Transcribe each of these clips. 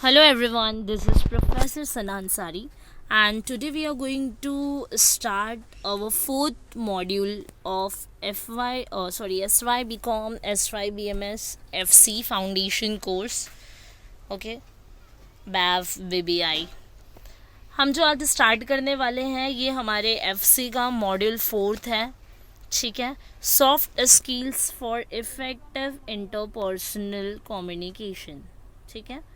Hello everyone, this is Professor Sanan Sari, and today we are going to start our fourth module of SY BCom SY BMS FC Foundation course. Okay, BAV BBI. हम जो आज start करने वाले हैं ये हमारे FC का module fourth है. ठीक है, soft skills for effective interpersonal communication. ठीक है,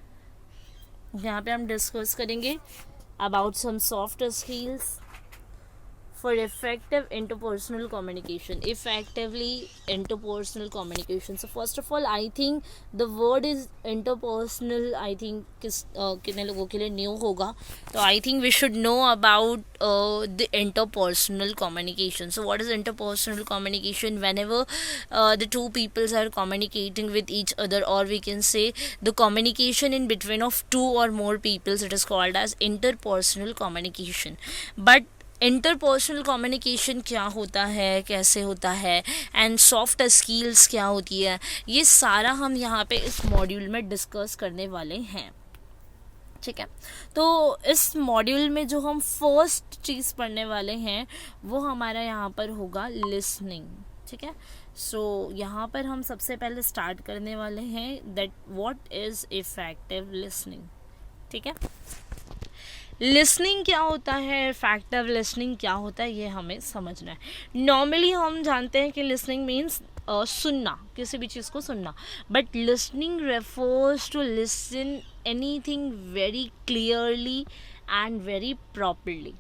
यहाँ पे हम डिस्कस करेंगे about some soft skills for effective interpersonal communication, effectively interpersonal communication. So first of all, I think the word is interpersonal. I think कितने लोगों के लिए न्यू होगा, तो I think we should know about the interpersonal communication. So what is interpersonal communication? Whenever the two peoples are communicating with each other, or we can say the communication in between of two or more peoples, it is called as interpersonal communication. But interpersonal communication क्या होता है, कैसे होता है, and soft skills क्या होती है, ये सारा हम यहाँ पे इस मॉड्यूल में डिस्कस करने वाले हैं. ठीक है, तो इस मॉड्यूल में जो हम फर्स्ट चीज़ पढ़ने वाले हैं वो हमारा यहाँ पर होगा लिसनिंग. ठीक है, सो यहाँ पर हम सबसे पहले स्टार्ट करने वाले हैं that what is effective listening. ठीक है, लिसनिंग क्या होता है, इफेक्टिव लिसनिंग क्या होता है, ये हमें समझना है. नॉर्मली हम जानते हैं कि लिसनिंग मीन्स सुनना, किसी भी चीज़ को सुनना, but listening refers to listen anything very clearly and very properly.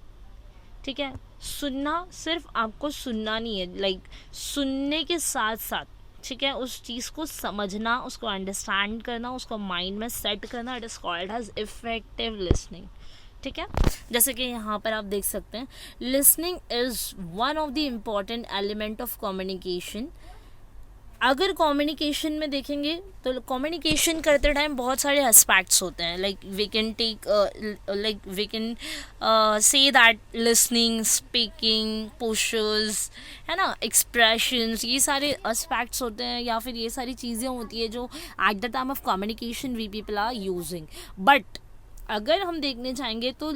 ठीक है, सुनना सिर्फ आपको सुनना नहीं है, लाइक सुनने के साथ साथ, ठीक है, उस चीज़ को समझना, उसको अंडरस्टैंड करना, उसको माइंड में सेट करना, it is called as effective listening. ठीक है, जैसे कि यहाँ पर आप देख सकते हैं, listening is one of the important element of communication. अगर कम्युनिकेशन में देखेंगे तो कम्युनिकेशन करते टाइम बहुत सारे एस्पेक्ट्स होते हैं, like we can say that listening, speaking, postures, है ना, एक्सप्रेशंस, ये सारे एस्पेक्ट्स होते हैं, या फिर ये सारी चीज़ें होती है जो at the time of communication we people are using. But अगर हम देखने चाहेंगे तो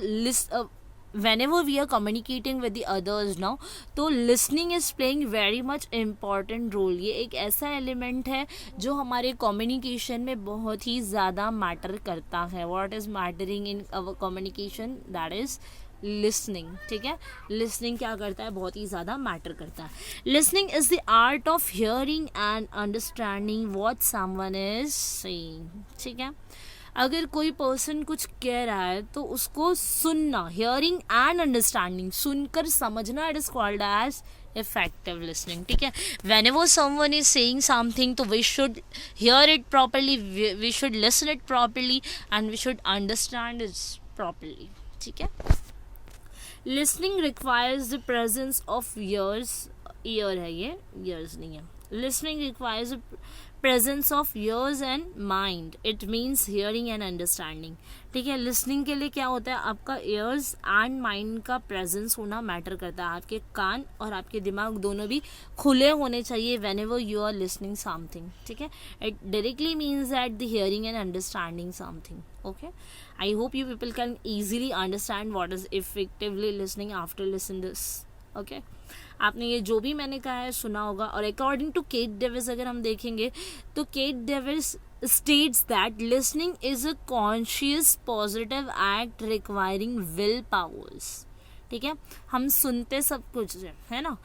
whenever we are communicating with the others now, तो listening is playing very much important role. ये एक ऐसा एलिमेंट है जो हमारे कम्युनिकेशन में बहुत ही ज़्यादा मैटर करता है. what is mattering in our communication, that is listening. ठीक है, लिसनिंग क्या करता है, बहुत ही ज़्यादा मैटर करता है. Listening is the art of hearing and understanding what someone is saying. ठीक है, अगर कोई पर्सन कुछ कह रहा है तो उसको सुनना, हियरिंग एंड अंडरस्टैंडिंग, सुनकर समझना, it is called as effective listening. ठीक है, whenever someone is saying something, तो we should hear it properly, we should listen it properly, and we should understand it properly. ठीक है, listening requires the presence of ears. Year है ये, years नहीं है. listening requires the presence of ears and mind. it means hearing and understanding. ठीक है, listening के लिए क्या होता है, आपका ears and mind का presence होना मैटर करता है. आपके कान और आपके दिमाग दोनों भी खुले होने चाहिए whenever you are listening something. ठीक है, it directly means that the hearing and understanding something. okay, I hope you people can easily understand what is effectively listening after listen this. okay, आपने ये जो भी मैंने कहा है सुना होगा. और अकॉर्डिंग टू केट डेविस अगर हम देखेंगे तो Kate Davis states that listening is a conscious positive act requiring will powers. ठीक है, हम सुनते सब कुछ है ना,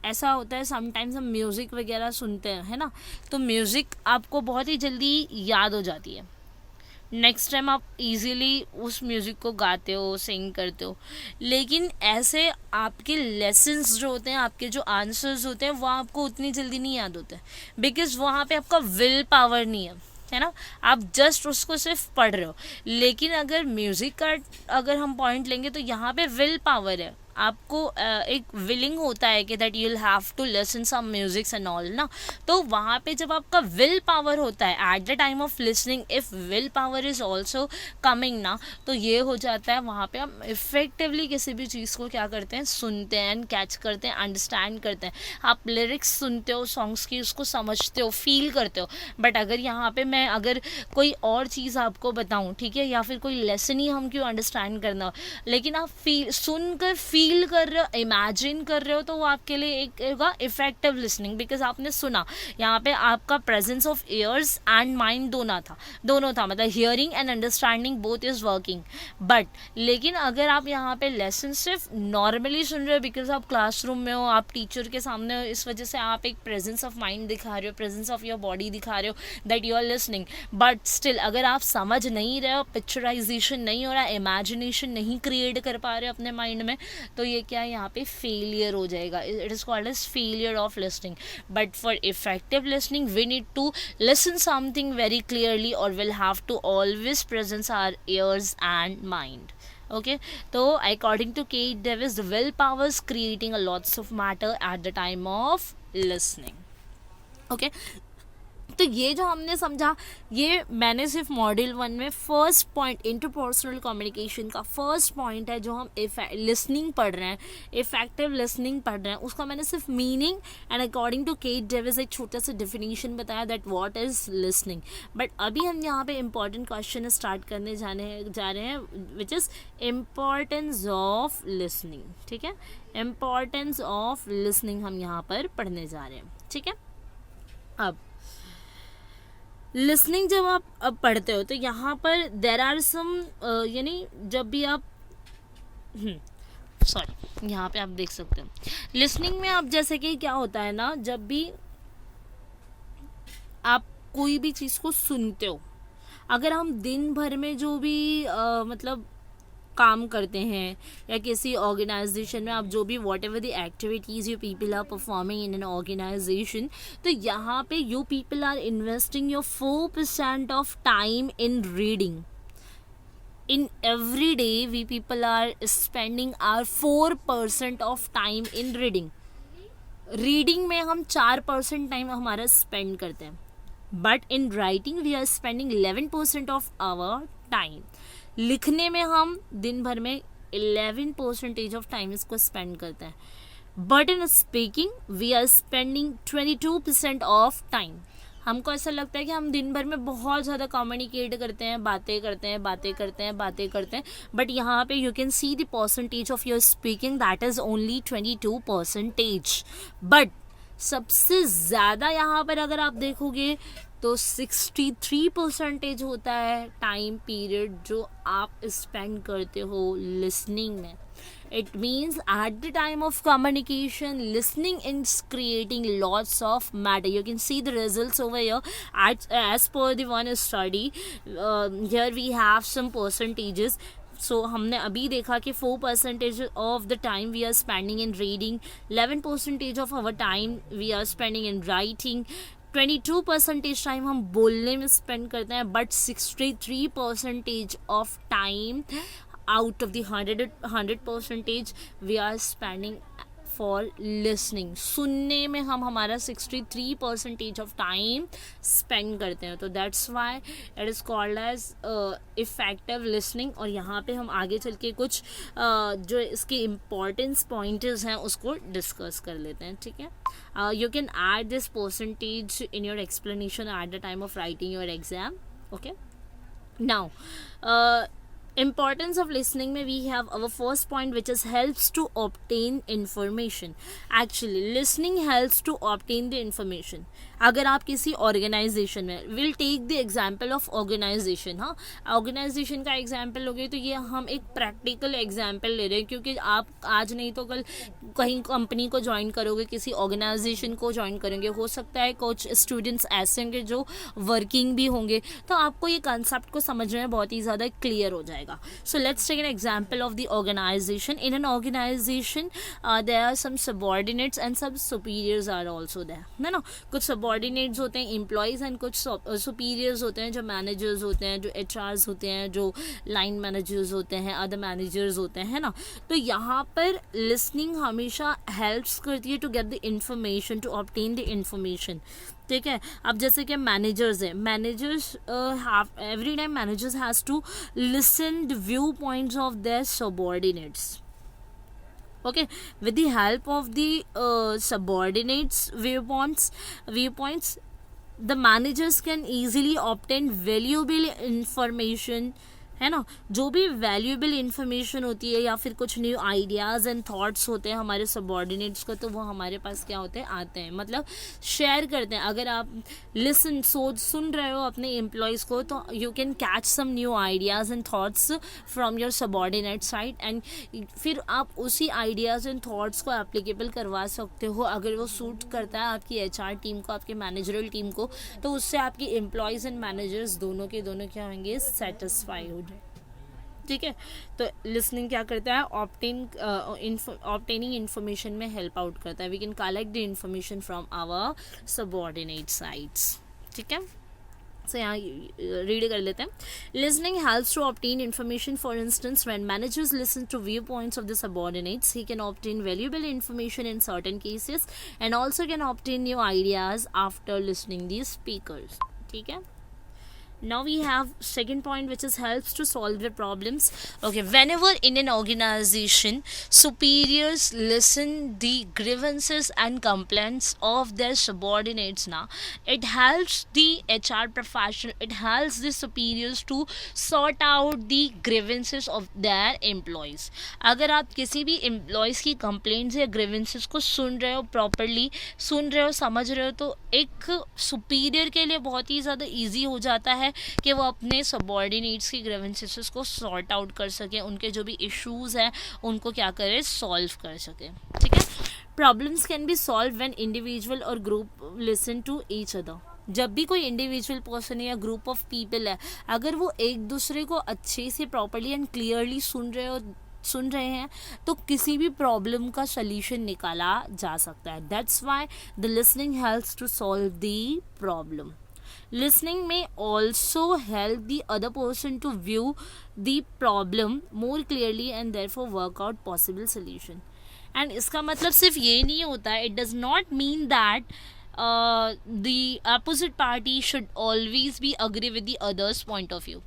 ऐसा होता है समटाइम्स हम म्यूज़िक वगैरह सुनते हैं, है ना, तो म्यूज़िक आपको बहुत ही जल्दी याद हो जाती है. नेक्स्ट टाइम आप इजीली उस म्यूज़िक को गाते हो, सिंग करते हो. लेकिन ऐसे आपके लेसन्स जो होते हैं, आपके जो आंसर्स होते हैं, वो आपको उतनी जल्दी नहीं याद होते, बिकॉज वहाँ पे आपका विल पावर नहीं है ना, आप जस्ट उसको सिर्फ पढ़ रहे हो. लेकिन अगर म्यूज़िक का अगर हम पॉइंट लेंगे तो यहाँ पे विल पावर है, आपको एक विलिंग होता है कि that you will have to listen some musics and all ना, तो वहाँ पे जब आपका विल पावर होता है eight the time of listening, if will power is also coming ना, तो ये हो जाता है वहाँ पे हम इफ़ेक्टिवली किसी भी चीज़ को क्या करते हैं, सुनते हैं, कैच करते हैं, अंडरस्टैंड करते हैं। आप लिरिक्स सुनते हो सॉन्ग्स की, उसको समझते हो, फील करते हो, बट अगर यहाँ पे मैं अगर कोई और चीज़ आपको बताऊँ, ठीक है, या फिर कोई लेसन ही हम क्यों अंडरस्टैंड करना हो, लेकिन आप सुनकर फील कर रहे हो, इमेजिन कर रहे हो, तो वो आपके लिए एक होगा इफेक्टिव लिसनिंग, बिकॉज आपने सुना। यहाँ पे आपका presence of years and mind दोनों था, मतलब hearing and understanding both is working. But लेकिन अगर आप यहाँ पे लेसन सिर्फ नॉर्मली सुन रहे हो, बिकॉज आप क्लासरूम में हो, आप टीचर के सामने हो, इस वजह से आप एक प्रेजेंस ऑफ माइंड दिखा रहे हो, प्रेजेंस ऑफ योर बॉडी दिखा रहे हो, that you are listening, but still अगर आप समझ नहीं रहे हो, पिक्चराइजेशन नहीं हो रहा, इमेजिनेशन नहीं क्रिएट कर पा रहे हो अपने माइंड में, तो ये क्या है, यहाँ पे फेलियर हो जाएगा। It is called as failure of listening. But for effective listening we need to listen something very clearly, और will have to always presence our ears and mind. Okay, so according to Kate Davis, the willpower is creating a lots of matter at the time of listening. Okay, तो ये जो हमने समझा, ये मैंने सिर्फ module 1 में फर्स्ट पॉइंट इंटरपर्सनल कम्युनिकेशन का फर्स्ट पॉइंट है जो हम लिसनिंग पढ़ रहे हैं, इफेक्टिव लिसनिंग पढ़ रहे हैं, उसका मैंने सिर्फ meaning and according to Kate Davis एक छोटा सा डिफिनीशन बताया that what is listening. But अभी हम यहाँ पे इम्पॉर्टेंट क्वेश्चन स्टार्ट करने जा रहे हैं which is importance of listening. ठीक है, इम्पॉर्टेंस ऑफ लिसनिंग हम यहाँ पर पढ़ने जा रहे हैं। ठीक है, अब लिसनिंग जब आप अब पढ़ते हो तो यहाँ पर देर आर सम, यानी जब भी आप सॉरी यहाँ पे आप देख सकते हो लिसनिंग में आप जैसे कि क्या होता है ना, जब भी आप कोई भी चीज़ को सुनते हो, अगर हम दिन भर में जो भी मतलब काम करते हैं या किसी ऑर्गेनाइजेशन में आप जो भी whatever the activities you people are performing in an organisation, तो यहाँ पे you people are investing your 4% of time in reading. In every day we people are spending our 4% of time in reading. Reading में हम 4% टाइम हमारा spend करते हैं, but in writing we are spending 11% of our time. लिखने में हम दिन भर में 11% ऑफ टाइम इसको स्पेंड करते हैं, but in speaking we are spending 22% of time. हमको ऐसा लगता है कि हम दिन भर में बहुत ज़्यादा कम्युनिकेट करते हैं, बातें करते हैं, बट यहाँ पे you can see the percentage of your speaking that is only 22%। But सबसे ज़्यादा यहाँ पर अगर आप देखोगे तो 63% होता है टाइम पीरियड जो आप स्पेंड करते हो लिसनिंग में। It means at the time of communication, listening is creating lots of matter. You can see the results over here. As per the one study, here we have some percentages. So हमने अभी देखा कि 4% of the time we are spending in reading, 11% of our time we are spending in writing, 22% time हम बोलने में spend करते हैं, but 63% of time out of the 100% we are spending for listening. सुनने में हम हमारा 63% ऑफ टाइम स्पेंड करते हैं, तो that's why it is called as effective listening. और यहाँ पे हम आगे चल के कुछ जो इसके इम्पॉर्टेंस पॉइंट्स हैं उसको डिस्कस कर लेते हैं। ठीक है, you can add this percentage in your explanation eight the time of writing your exam. Okay, now importance of listening में we have our first point which is helps to obtain information. Actually listening helps to obtain the information. अगर आप किसी organisation में, will take the example of organisation, हाँ organisation का example लोगे तो ये हम एक प्रैक्टिकल एग्जाम्पल ले रहे हैं, क्योंकि आप आज नहीं तो कल कहीं कंपनी को ज्वाइन करोगे, किसी ऑर्गेनाइजेशन को ज्वाइन करेंगे, हो सकता है कुछ स्टूडेंट्स ऐसे होंगे जो वर्किंग भी होंगे, तो आपको ये कंसेप्ट को समझने में बहुत ही ज़्यादा क्लियर हो जाएगा। जाएगा. So let's take an example of the organisation. In an organisation there are some subordinates and सब सुपीरियर्स आर आल्सो देयर, है ना. कुछ सबऑर्डिनेट्स होते हैं एम्प्लॉयज़ एंड कुछ सुपीरियर्स होते हैं जो मैनेजर्स होते हैं, जो एचआरस होते हैं, जो लाइन मैनेजर्स होते हैं, अदर मैनेजर्स होते हैं, है ना. तो यहाँ पर लिसनिंग हमेशा हेल्प्स करती है to get the information, to obtain the information. ठीक है. अब जैसे कि मैनेजर्स हैं, managers every time managers has to listen the view points of their subordinates. Okay, with the help of the subordinates viewpoints, the managers can easily obtain valuable information, है ना. जो भी वैल्यूएबल इंफॉर्मेशन होती है या फिर कुछ न्यू आइडियाज़ एंड थॉट्स होते हैं हमारे सबऑर्डिनेट्स को, तो वो हमारे पास क्या होते हैं, आते हैं, मतलब शेयर करते हैं. अगर आप सुन रहे हो अपने एम्प्लॉयज़ को, तो you can catch some new ideas and thoughts from your subordinate side, and फिर आप उसी आइडियाज़ एंड थॉट्स को एप्लीकेबल करवा सकते हो. अगर वो सूट करता है आपकी एचआर टीम को, आपके मैनेजरल टीम को, तो उससे आपकी एम्प्लॉयज़ एंड मैनेजर्स दोनों के दोनों क्या होंगे, सेटिस्फाई हो. ठीक है. तो लिसनिंग क्या करता है, ऑब्टेनिंग इन्फॉर्मेशन में हेल्प आउट करता है. We can collect the information from our subordinate sides. ठीक है. सो यहाँ रीड कर लेते हैं. Listening helps to obtain information. For instance, when managers listen to view points of the subordinates, he can obtain valuable information in certain cases and also can obtain new ideas after listening the speakers. ठीक है. Now we have second point, which is helps to solve the problems. Okay, whenever in an organization superiors listen the grievances and complaints of their subordinates, now it helps the HR professional, it helps the superiors to sort out the grievances of their employees. अगर आप किसी भी employees की complaints या grievances को सुन रहे हो, properly सुन रहे हो, समझ रहे हो, तो एक superior के लिए बहुत ही ज़्यादा easy हो जाता है कि वो अपने सबऑर्डिनेट्स की ग्रीवेंसेस को सॉर्ट आउट कर सके, उनके जो भी इश्यूज हैं उनको क्या करे, सॉल्व कर सके. ठीक है. Problems can be solve when individual और group listen to each other. जब भी कोई इंडिविजुअल पर्सन है या ग्रुप ऑफ पीपल है, अगर वो एक दूसरे को अच्छे से प्रॉपर्ली एंड क्लियरली सुन रहे हैं, तो किसी भी प्रॉब्लम का सल्यूशन निकाला जा सकता है. That's why the listening helps to solve the problem. Listening may also help the other person to view the problem more clearly and therefore work out possible solution. And इसका मतलब सिर्फ ये नहीं होता है, it does not mean that the opposite party should always be agree with the other's point of view.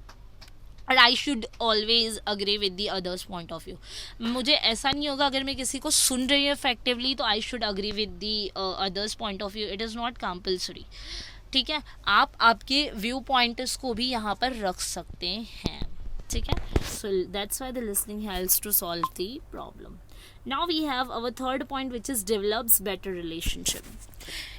और I should always agree with the others point of view. मुझे ऐसा नहीं होगा अगर मैं किसी को सुन रही हूँ effectively तो I should agree with the others point of view. It is not compulsory. ठीक है. आप आपके व्यू पॉइंट्स को भी यहाँ पर रख सकते हैं. ठीक है. So that's why the listening helps to solve the problem. Now we have our third point, which is develops better relationship.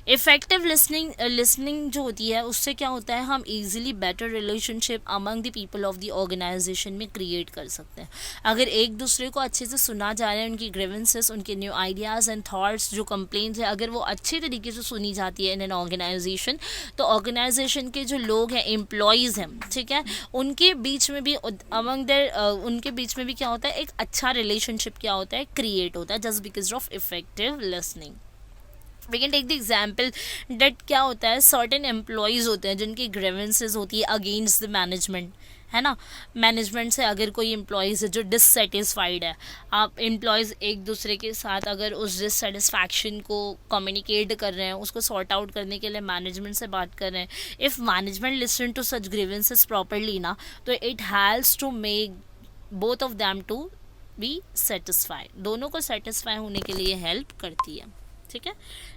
Effective listening जो होती है, उससे क्या होता है, हम easily better relationship among the people of the organisation में create कर सकते हैं. अगर एक दूसरे को अच्छे से सुना जा रहा है, उनकी ग्रीवेंसेस, उनके न्यू आइडियाज़ एंड थॉट्स, जो कंप्लेंट्स है, अगर वो अच्छे तरीके से सुनी जाती है इन एन ऑर्गेनाइजेशन, तो ऑर्गेनाइजेशन के जो लोग हैं, एम्प्लॉयज़ हैं, ठीक है, उनके बीच में भी उनके बीच में भी क्या होता है, एक अच्छा रिलेशनशिप क्या होता है, क्रिएट होता है, just because of effective listening. We can take the example that क्या होता है, सर्टेन एम्प्लॉयज़ होते हैं जिनकी ग्रीवेंसेस होती है अगेंस्ट द मैनेजमेंट, है ना. मैनेजमेंट से अगर कोई एम्प्लॉयज़ है जो डिससेटिस्फाइड है, आप एम्प्लॉयज़ एक दूसरे के साथ अगर उस डिससेटिस्फैक्शन को कम्युनिकेट कर रहे हैं, उसको सॉर्ट आउट करने के लिए मैनेजमेंट से बात कर रहे हैं, if management listen to such grievances properly ना, तो it has to make both of them to be satisfy. दोनों को सेटिस्फाई होने के लिए हेल्प करती है. ठीक है.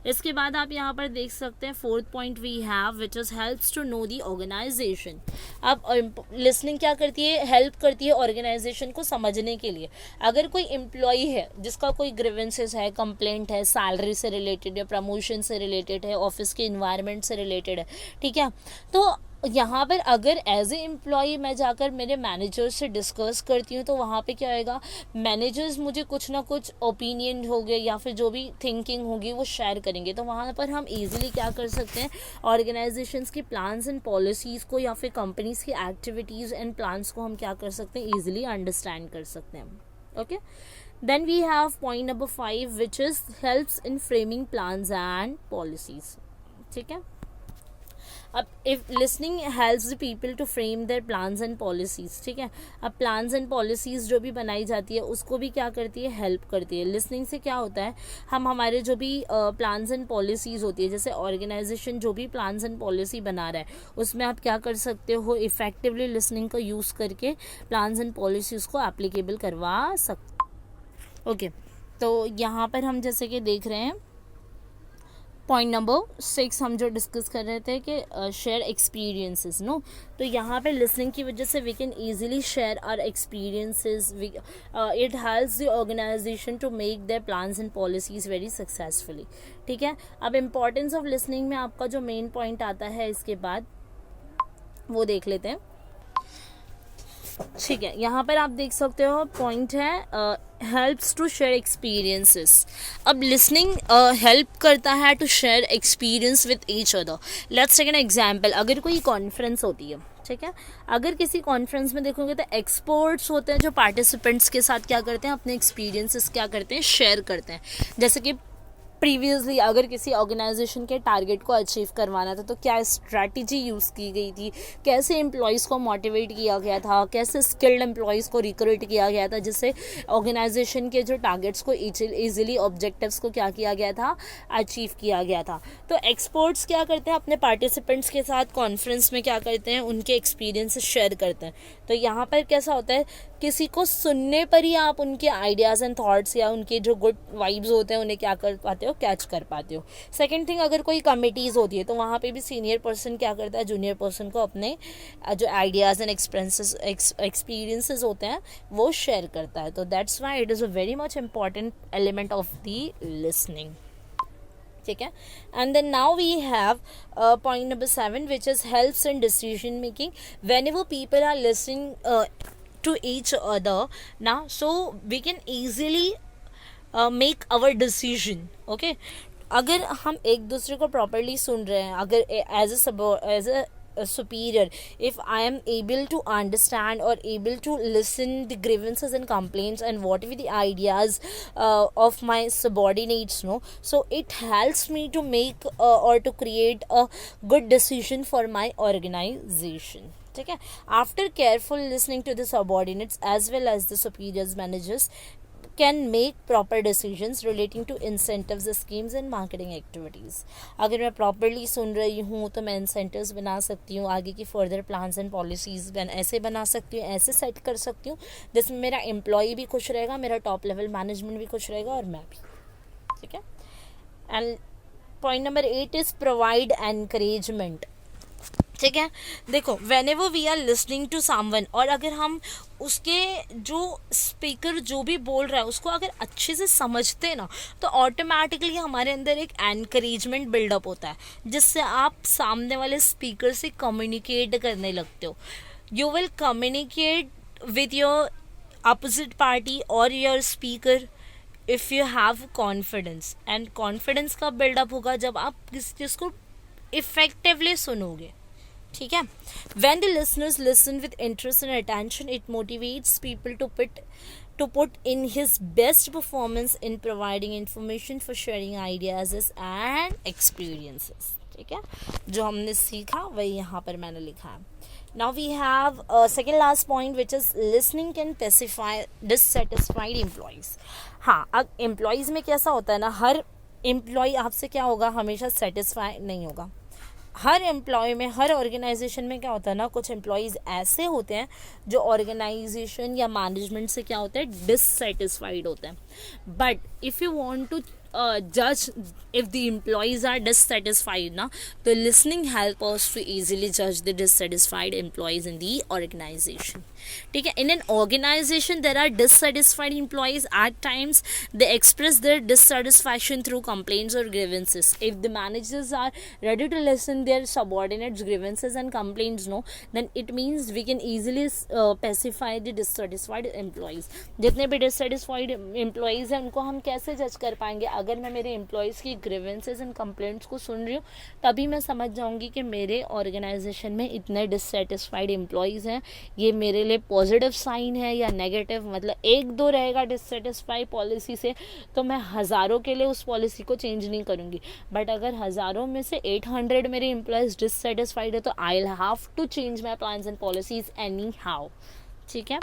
इसके बाद आप यहाँ पर देख सकते हैं fourth point we have, which is helps to know the organisation. अब लिसनिंग क्या करती है, हेल्प करती है ऑर्गेनाइजेशन को समझने के लिए. अगर कोई एम्प्लॉई है जिसका कोई ग्रीवेंसेस है, कंप्लेंट है, सैलरी से रिलेटेड है, प्रमोशन से रिलेटेड है, ऑफिस के इन्वायरमेंट से रिलेटेड है, ठीक है, तो यहाँ पर अगर एज ए एम्प्लॉई मैं जाकर मेरे मैनेजर से डिस्कस करती हूँ तो वहाँ पे क्या होएगा, मैनेजर्स मुझे कुछ ना कुछ ओपिनियन होंगे या फिर जो भी थिंकिंग होगी वो शेयर करेंगे। तो वहाँ पर हम इजीली क्या कर सकते हैं, ऑर्गेनाइजेशंस की प्लान्स एंड पॉलिसीज़ को या फिर कंपनीज की एक्टिविटीज़ एंड प्लान्स को हम क्या कर सकते हैं, ईजिली अंडरस्टैंड कर सकते हैं। Okay, then we have point number 5 which is helps in framing plans and policies. ठीक है, अब if listening helps the people to frame their plans and policies. ठीक है, अब प्लान्स एंड पॉलिसीज़ जो भी बनाई जाती है उसको भी क्या करती है, हेल्प करती है। लिसनिंग से क्या होता है, हम हमारे जो भी प्लान्स एंड पॉलिसीज़ होती है, जैसे ऑर्गेनाइजेशन जो भी प्लान्स एंड पॉलिसी बना रहा है उसमें आप क्या कर सकते हो, इफेक्टिवली लिसनिंग का यूज़ करके प्लान्स एंड पॉलिसीज़ को एप्लीकेबल करवा सकते। ओके, तो यहाँ पर हम जैसे कि देख रहे हैं पॉइंट नंबर 6 हम जो डिस्कस कर रहे थे कि शेयर एक्सपीरियंसेस नो, तो यहाँ पे लिसनिंग की वजह से we can easily share our experiences. It helps the organization to make their plans and policies very successfully. ठीक है, अब इम्पॉर्टेंस ऑफ लिसनिंग में आपका जो मेन पॉइंट आता है इसके बाद वो देख लेते हैं। ठीक है, यहाँ पर आप देख सकते हो पॉइंट है हेल्प्स टू शेयर एक्सपीरियंसेस। अब लिसनिंग हेल्प करता है to share experience with each other. Let's take an example, अगर कोई कॉन्फ्रेंस होती है, ठीक है, अगर किसी कॉन्फ्रेंस में देखोगे तो एक्सपर्ट्स होते हैं जो पार्टिसिपेंट्स के साथ क्या करते हैं, अपने एक्सपीरियंसेस क्या करते हैं, शेयर करते हैं। जैसे कि प्रीवियसली अगर किसी ऑर्गेनाइजेशन के टारगेट को अचीव करवाना था तो क्या स्ट्रैटेजी यूज़ की गई थी, कैसे एम्प्लॉयज़ को मोटिवेट किया गया था, कैसे स्किल्ड एम्प्लॉयज़ को रिक्रूट किया गया था, जिससे ऑर्गेनाइजेशन के जो टारगेट्स को ईजिली ऑब्जेक्टिव्स को क्या किया गया था, अचीव किया गया था। तो एक्सपर्ट्स क्या करते हैं, अपने पार्टिसिपेंट्स के साथ कॉन्फ्रेंस में क्या करते हैं, उनके एक्सपीरियंस शेयर करते हैं। तो यहाँ पर कैसा होता है, किसी को सुनने पर ही आप उनके आइडियाज़ एंड थॉट्स या उनके जो गुड वाइब्स होते हैं उन्हें क्या कर पाते हो, कैच कर पाते हो। सेकंड थिंग, अगर कोई कमिटीज़ होती है तो वहाँ पे भी सीनियर पर्सन क्या करता है, जूनियर पर्सन को अपने जो आइडियाज़ एंड एक्सपीरियंसेस होते हैं वो शेयर करता है। तो that's why it is a very much important element of the listening. ठीक है, and then now we have point number 7 which is helps in decision making. Whenever people are listening to each other now, so we can easily make our decision. Okay, अगर हम एक दूसरे को properly सुन रहे हैं, अगर as a superior, if I am able to understand or able to listen the grievances and complaints and whatever the ideas of my subordinates, no, so it helps me to make or to create a good decision for my organization. ठीक है, after careful listening to the subordinates as well as the superiors, managers can make proper decisions relating to incentives, schemes and marketing activities. अगर मैं properly सुन रही हूँ तो मैं incentives बना सकती हूँ, आगे की फर्दर प्लान्स एंड पॉलिसीज़ ऐसे बना सकती हूँ, ऐसे सेट कर सकती हूँ जिसमें मेरा एम्प्लॉय भी खुश रहेगा, मेरा टॉप लेवल मैनेजमेंट भी खुश रहेगा और मैं भी। ठीक है, and point number 8 is provide encouragement. ठीक है, देखो whenever we are listening to someone, और अगर हम उसके जो स्पीकर जो भी बोल रहा है उसको अगर अच्छे से समझते हैं ना, तो ऑटोमेटिकली हमारे अंदर एक एनकरेजमेंट बिल्डअप होता है, जिससे आप सामने वाले स्पीकर से कम्युनिकेट करने लगते हो। You will communicate with your opposite party और your speaker if you have confidence. And confidence कब बिल्डअप होगा, जब आप किसी चीज़ को इफेक्टिवली सुनोगे। ठीक है, when the listeners listen with interest and attention, it motivates people to put in his best performance in providing information, for sharing ideas and experiences. ठीक है, जो हमने सीखा वही यहाँ पर मैंने लिखा है। Now we have second last point which is listening can pacify dissatisfied employees. हाँ, अब एम्प्लॉयज़ में कैसा होता है ना, हर एम्प्लॉय आपसे क्या होगा, हमेशा सेटिस्फाई नहीं होगा। हर एम्प्लॉय में, हर ऑर्गेनाइजेशन में क्या होता है ना, कुछ एम्प्लॉयज़ ऐसे होते हैं जो ऑर्गेनाइजेशन या मैनेजमेंट से क्या होते हैं, डिससेटिस्फाइड होते हैं। But if you want to judge if the employees are dissatisfied na, तो listening help us to easily judge the dissatisfied employees in the organization. ठीक है, in an organization there are dissatisfied employees. At times they express their dissatisfaction through complaints or grievances. If the managers are ready to listen their subordinates grievances and complaints, no, then it means we can easily pacify the dissatisfied employees. जितने भी dissatisfied employees हैं उनको हम कैसे जज कर पाएंगे? अगर मैं मेरे employees की grievances and complaints को सुन रही हूँ तभी मैं समझ जाऊँगी कि मेरे organization में इतने dissatisfied employees हैं, ये मेरे लिए पॉजिटिव साइन है या नेगेटिव. मतलब एक दो रहेगा डिससेटिस्फाई पॉलिसी से तो मैं हज़ारों के लिए उस पॉलिसी को चेंज नहीं करूँगी. बट अगर हज़ारों में से 800 मेरे एम्प्लॉयज़ डिससेटिस्फाइड है तो I will have to change my plans and policies anyhow. ठीक है.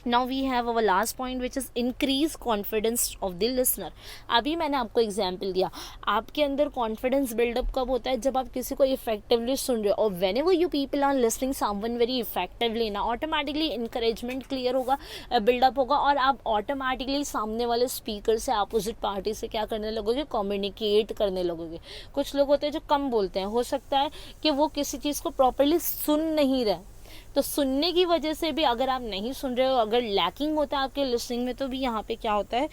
Now we have our last point which is increase confidence of the listener. अभी मैंने आपको एग्जाम्पल दिया. आपके अंदर कॉन्फिडेंस बिल्डअप कब होता है? जब आप किसी को इफेक्टिवली सुन रहे हो. और whenever you people are listening someone very effectively ना, ऑटोमेटिकली इंकरेजमेंट क्लियर होगा, बिल्डअप होगा और आप ऑटोमेटिकली सामने वाले स्पीकर से, अपोजिट पार्टी से क्या करने लगोगे? कम्युनिकेट करने लगोगे. कुछ लोग होते हैं जो कम बोलते हैं, हो सकता है कि वो किसी चीज़ को प्रॉपरली सुन नहीं रहे, तो सुनने की वजह से भी अगर आप नहीं सुन रहे हो, अगर लैकिंग होता है आपके लिसनिंग में, तो भी यहाँ पे क्या होता है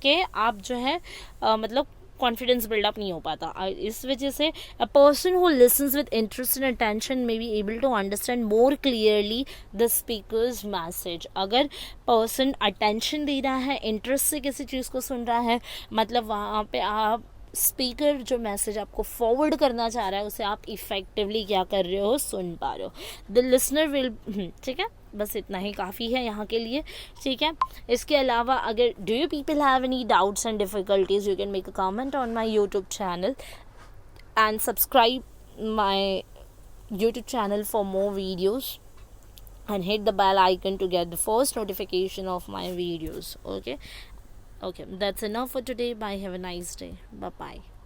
कि आप जो है मतलब कॉन्फिडेंस बिल्डअप नहीं हो पाता. इस वजह से a person who listens with interest and attention may be able to understand more clearly the speaker's message. अगर पर्सन अटेंशन दे रहा है, इंटरेस्ट से किसी चीज़ को सुन रहा है, मतलब वहाँ पे आप स्पीकर जो मैसेज आपको फॉरवर्ड करना चाह रहा है उसे आप इफेक्टिवली क्या कर रहे हो? सुन पा रहे हो. The listener will. ठीक है, बस इतना ही काफ़ी है यहाँ के लिए. ठीक है. इसके अलावा अगर do you people have any doubts and difficulties, you can make a comment on my YouTube channel and subscribe my YouTube channel for more videos and hit the bell icon to get the first notification of my videos. Okay, that's enough for today. Bye, have a nice day. Bye bye.